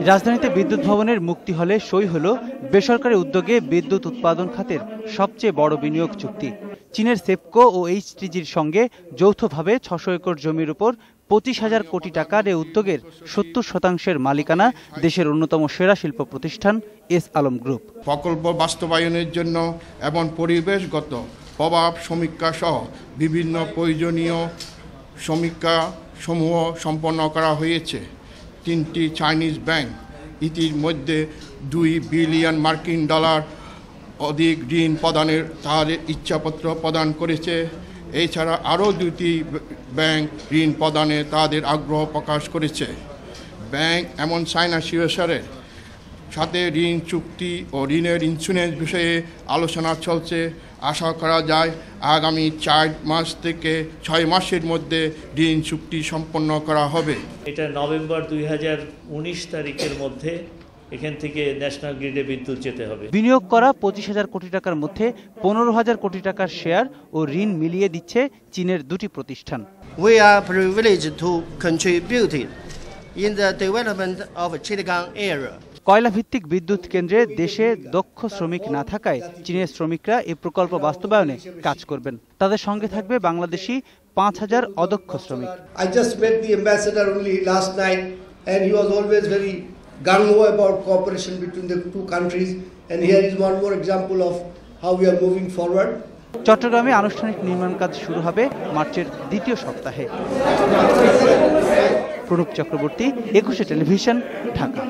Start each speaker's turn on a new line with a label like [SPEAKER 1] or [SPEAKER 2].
[SPEAKER 1] রাজধানীতে বিদ্যুৎ ভবনের মুক্তি হলে সই হলো বেসরকারি উদ্যোগে বিদ্যুৎ উৎপাদন খাতের সবচেয়ে বড় বিনিয়োগ চুক্তি। চীনের সেপকো ও এইচটিজির সঙ্গে যৌথভাবে ৬০০ একর জমির উপর ২৫,০০০ কোটি টাকার এ উদ্যোগের ৭০% মালিকানা দেশের অন্যতম সেরা শিল্প প্রতিষ্ঠান এস আলম গ্রুপ।
[SPEAKER 2] প্রকল্প বাস্তবায়নের জন্য এবং পরিবেশগত প্রভাব সমীক্ষা সহ বিভিন্ন প্রয়োজনীয় সমীক্ষা সমূহ সম্পন্ন করা হয়েছে। ৩টি চাইনিজ ব্যাংক ইতিমধ্যে $2 বিলিয়ন মার্কিন অধিক ঋণ প্রদানের তাদের ইচ্ছাপত্র প্রদান করেছে। এছাড়া আরও 2টি ব্যাংক ঋণ প্রদানে তাদের আগ্রহ প্রকাশ করেছে। ব্যাংক এমন চায়না শিয়সারের সাথে ঋণ চুক্তি ও ঋণের ইন্স্যুরেন্স বিষয়ে আলোচনা চলছে। আশা করা যায় আগামী 4 মাস থেকে 6 মাসের মধ্যে ঋণ চুক্তি সম্পন্ন করা হবে।
[SPEAKER 3] এটা নভেম্বর 2019 তারিখের মধ্যে এখান থেকে ন্যাশনাল গ্রিডে বিদ্যুৎ যেতে হবে।
[SPEAKER 1] বিনিয়োগ করা ২৫,০০০ কোটি টাকার মধ্যে ১৫,০০০ কোটি টাকার শেয়ার ও ঋণ মিলিয়ে দিচ্ছে চীনের দুটি প্রতিষ্ঠান।
[SPEAKER 4] We are privileged to contribute in the development of Chittagong area.
[SPEAKER 1] কয়লা ভিত্তিক বিদ্যুৎ কেন্দ্রে দেশে দক্ষ শ্রমিক না থাকায় চীনের শ্রমিকরা এই প্রকল্প বাস্তবায়নে কাজ করবেন। তাদের সঙ্গে থাকবে বাংলাদেশি ৫,০০০ অদক্ষ শ্রমিক।
[SPEAKER 5] I just met the ambassador only last night and he was always very gung-ho about cooperation between the two countries, and here is one more example of how we are moving forward.
[SPEAKER 1] চট্টগ্রামে আনুষ্ঠানিক নির্মাণ কাজ শুরু হবে মার্চের দ্বিতীয় সপ্তাহে। Pranab Chakraborty, ২১ television, Dhaka.